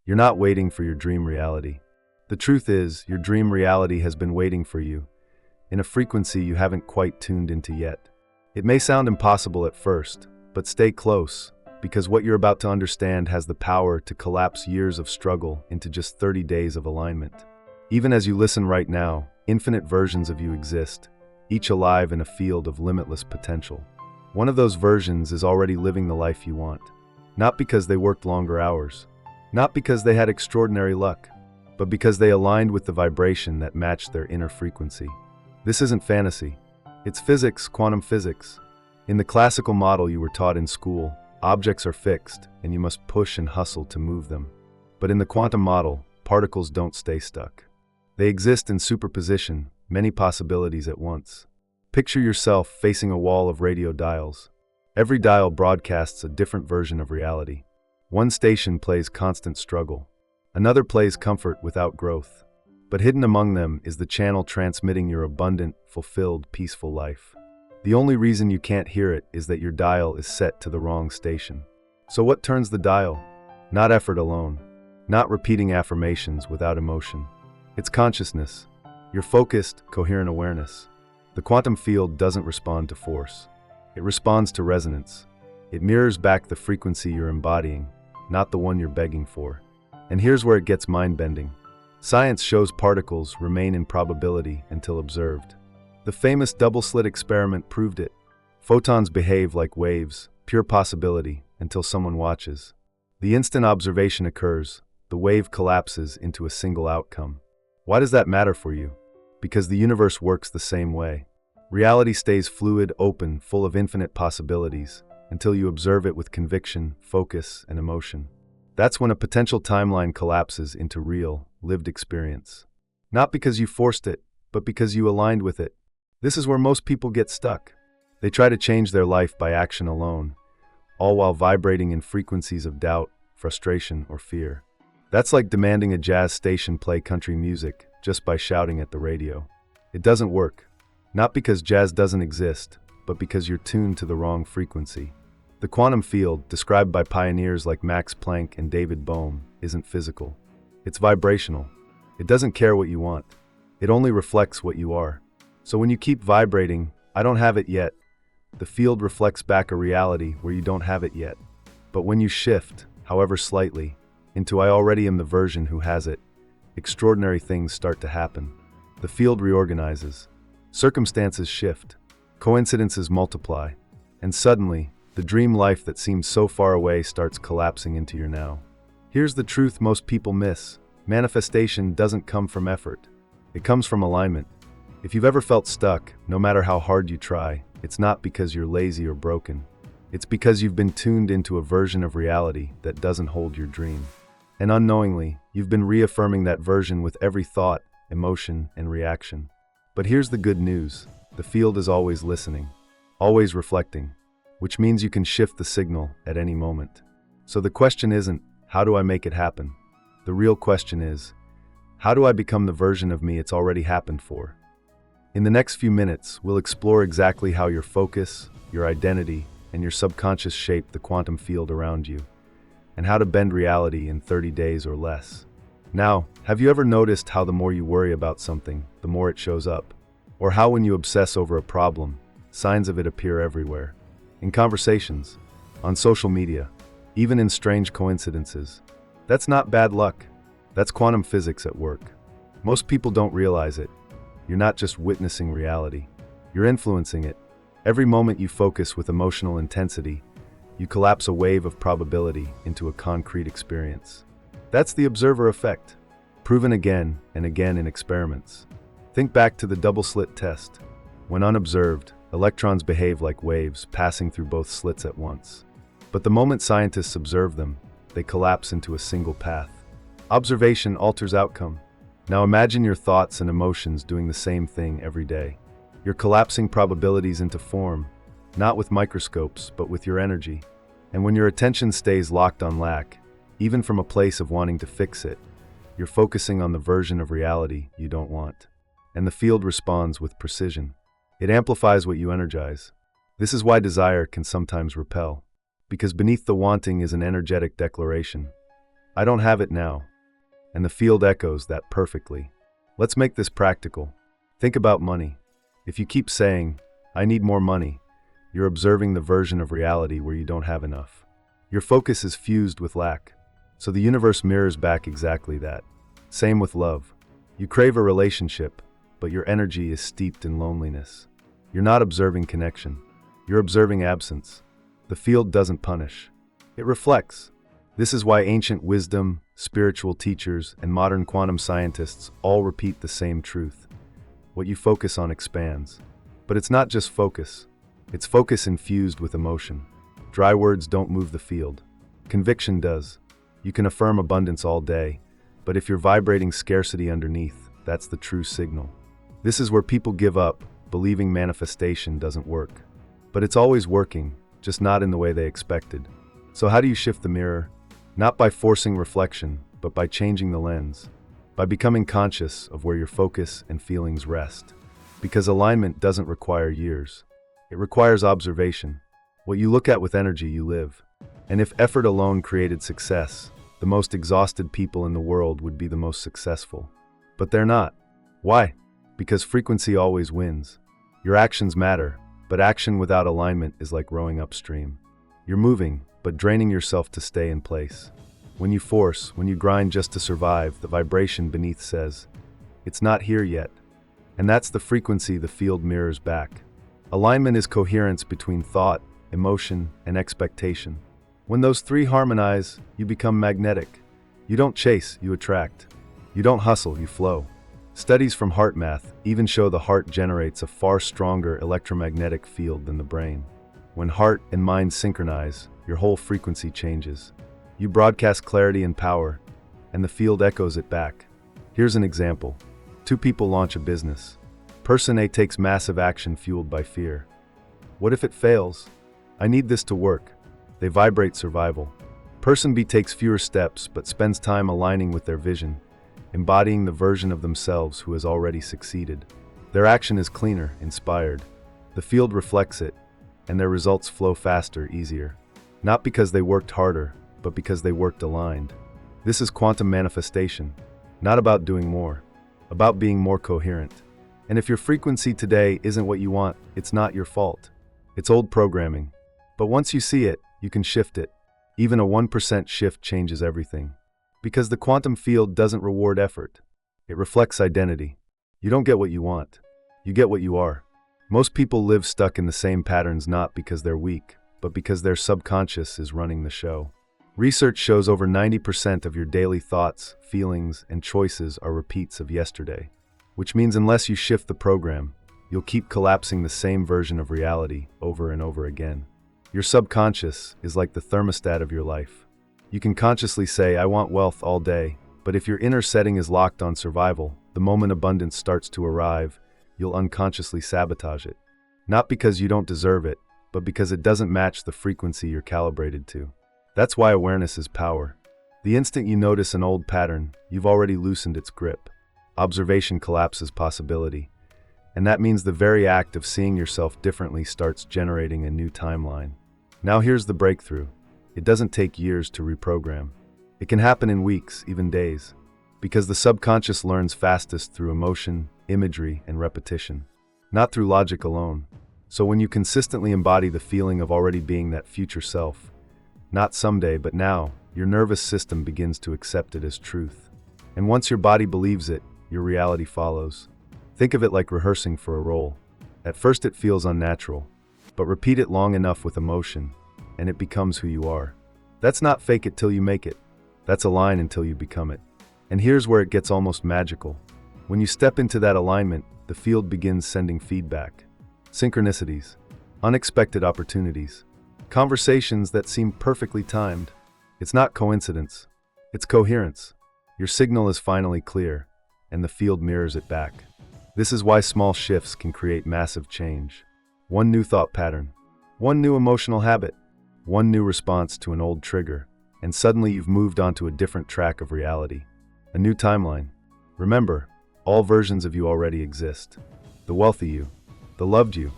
You're not waiting for your dream reality. The truth is, your dream reality has been waiting for you, in a frequency you haven't quite tuned into yet. It may sound impossible at first, but stay close, because what you're about to understand has the power to collapse years of struggle into just 30 days of alignment. Even as you listen right now, infinite versions of you exist, each alive in a field of limitless potential. One of those versions is already living the life you want. Not because they worked longer hours, not because they had extraordinary luck, but because they aligned with the vibration that matched their inner frequency. This isn't fantasy. It's physics, quantum physics. In the classical model you were taught in school, objects are fixed, and you must push and hustle to move them. But in the quantum model, particles don't stay stuck. They exist in superposition, many possibilities at once. Picture yourself facing a wall of radio dials. Every dial broadcasts a different version of reality. One station plays constant struggle. Another plays comfort without growth. But hidden among them is the channel transmitting your abundant, fulfilled, peaceful life. The only reason you can't hear it is that your dial is set to the wrong station. So what turns the dial? Not effort alone. Not repeating affirmations without emotion. It's consciousness. Your focused, coherent awareness. The quantum field doesn't respond to force. It responds to resonance. It mirrors back the frequency you're embodying, not the one you're begging for. And here's where it gets mind-bending. Science shows particles remain in probability until observed. The famous double-slit experiment proved it. Photons behave like waves, pure possibility, until someone watches. The instant observation occurs, the wave collapses into a single outcome. Why does that matter for you? Because the universe works the same way. Reality stays fluid, open, full of infinite possibilities, until you observe it with conviction, focus, and emotion. That's when a potential timeline collapses into real, lived experience. Not because you forced it, but because you aligned with it. This is where most people get stuck. They try to change their life by action alone, all while vibrating in frequencies of doubt, frustration, or fear. That's like demanding a jazz station play country music just by shouting at the radio. It doesn't work. Not because jazz doesn't exist, but because you're tuned to the wrong frequency. The quantum field, described by pioneers like Max Planck and David Bohm, isn't physical. It's vibrational. It doesn't care what you want. It only reflects what you are. So when you keep vibrating, "I don't have it yet," the field reflects back a reality where you don't have it yet. But when you shift, however slightly, into "I already am the version who has it," extraordinary things start to happen. The field reorganizes. Circumstances shift. Coincidences multiply. And suddenly, the dream life that seemed so far away starts collapsing into your now. Here's the truth most people miss. Manifestation doesn't come from effort. It comes from alignment. If you've ever felt stuck, no matter how hard you try, it's not because you're lazy or broken. It's because you've been tuned into a version of reality that doesn't hold your dream. And unknowingly, you've been reaffirming that version with every thought, emotion, and reaction. But here's the good news. The field is always listening, always reflecting, which means you can shift the signal at any moment. So the question isn't, how do I make it happen? The real question is, how do I become the version of me it's already happened for? In the next few minutes, we'll explore exactly how your focus, your identity, and your subconscious shape the quantum field around you, and how to bend reality in 30 days or less. Now, have you ever noticed how the more you worry about something, the more it shows up? Or how when you obsess over a problem, signs of it appear everywhere? In conversations, on social media, even in strange coincidences. That's not bad luck. That's quantum physics at work. Most people don't realize it. You're not just witnessing reality. You're influencing it. Every moment you focus with emotional intensity, you collapse a wave of probability into a concrete experience. That's the observer effect, proven again and again in experiments. Think back to the double-slit test. When unobserved, electrons behave like waves passing through both slits at once. But the moment scientists observe them, they collapse into a single path. Observation alters outcome. Now imagine your thoughts and emotions doing the same thing every day. You're collapsing probabilities into form, not with microscopes, but with your energy. And when your attention stays locked on lack, even from a place of wanting to fix it, you're focusing on the version of reality you don't want. And the field responds with precision. It amplifies what you energize. This is why desire can sometimes repel. Because beneath the wanting is an energetic declaration. I don't have it now. And the field echoes that perfectly. Let's make this practical. Think about money. If you keep saying, I need more money, you're observing the version of reality where you don't have enough. Your focus is fused with lack. So the universe mirrors back exactly that. Same with love. You crave a relationship, but your energy is steeped in loneliness. You're not observing connection. You're observing absence. The field doesn't punish. It reflects. This is why ancient wisdom, spiritual teachers, and modern quantum scientists all repeat the same truth. What you focus on expands. But it's not just focus. It's focus infused with emotion. Dry words don't move the field. Conviction does. You can affirm abundance all day, but if you're vibrating scarcity underneath, that's the true signal. This is where people give up, believing manifestation doesn't work. But it's always working, just not in the way they expected. So how do you shift the mirror? Not by forcing reflection, but by changing the lens. By becoming conscious of where your focus and feelings rest. Because alignment doesn't require years. It requires observation. What you look at with energy, you live. And if effort alone created success, the most exhausted people in the world would be the most successful. But they're not. Why? Because frequency always wins. Your actions matter, but action without alignment is like rowing upstream. You're moving, but draining yourself to stay in place. When you force, when you grind just to survive, the vibration beneath says, it's not here yet. And that's the frequency the field mirrors back. Alignment is coherence between thought, emotion, and expectation. When those three harmonize, you become magnetic. You don't chase, you attract. You don't hustle, you flow. Studies from heart math even show the heart generates a far stronger electromagnetic field than the brain. When heart and mind synchronize, your whole frequency changes. You broadcast clarity and power, and the field echoes it back. Here's an example. Two people launch a business. Person A takes massive action fueled by fear. What if it fails? I need this to work. They vibrate survival. Person B takes fewer steps but spends time aligning with their vision, embodying the version of themselves who has already succeeded. Their action is cleaner, inspired. The field reflects it, and their results flow faster, easier. Not because they worked harder, but because they worked aligned. This is quantum manifestation, not about doing more, about being more coherent. And if your frequency today isn't what you want, it's not your fault. It's old programming. But once you see it, you can shift it. Even a 1% shift changes everything. Because the quantum field doesn't reward effort. It reflects identity. You don't get what you want. You get what you are. Most people live stuck in the same patterns not because they're weak, but because their subconscious is running the show. Research shows over 90% of your daily thoughts, feelings, and choices are repeats of yesterday. Which means unless you shift the program, you'll keep collapsing the same version of reality over and over again. Your subconscious is like the thermostat of your life. You can consciously say, I want wealth all day, but if your inner setting is locked on survival, the moment abundance starts to arrive, you'll unconsciously sabotage it. Not because you don't deserve it, but because it doesn't match the frequency you're calibrated to. That's why awareness is power. The instant you notice an old pattern, you've already loosened its grip. Observation collapses possibility. And that means the very act of seeing yourself differently starts generating a new timeline. Now here's the breakthrough. It doesn't take years to reprogram. It can happen in weeks, even days. Because the subconscious learns fastest through emotion, imagery, and repetition. Not through logic alone. So when you consistently embody the feeling of already being that future self, not someday, but now, your nervous system begins to accept it as truth. And once your body believes it, your reality follows. Think of it like rehearsing for a role. At first it feels unnatural, but repeat it long enough with emotion, and it becomes who you are. That's not fake it till you make it. That's align until you become it. And here's where it gets almost magical. When you step into that alignment, the field begins sending feedback. Synchronicities, unexpected opportunities, conversations that seem perfectly timed. It's not coincidence, it's coherence. Your signal is finally clear, and the field mirrors it back. This is why small shifts can create massive change. One new thought pattern, one new emotional habit, one new response to an old trigger, and suddenly you've moved onto a different track of reality. A new timeline. Remember, all versions of you already exist. The wealthy you, the loved you,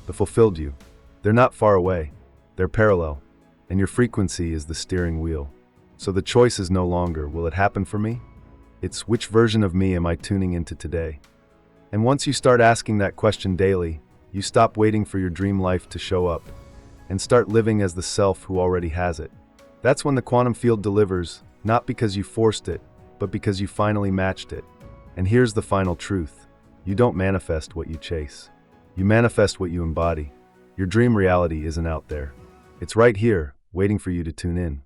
the fulfilled you. They're not far away. They're parallel. And your frequency is the steering wheel. So the choice is no longer, will it happen for me? It's, which version of me am I tuning into today? And once you start asking that question daily, you stop waiting for your dream life to show up and start living as the self who already has it. That's when the quantum field delivers, not because you forced it, but because you finally matched it. And here's the final truth. You don't manifest what you chase. You manifest what you embody. Your dream reality isn't out there. It's right here, waiting for you to tune in.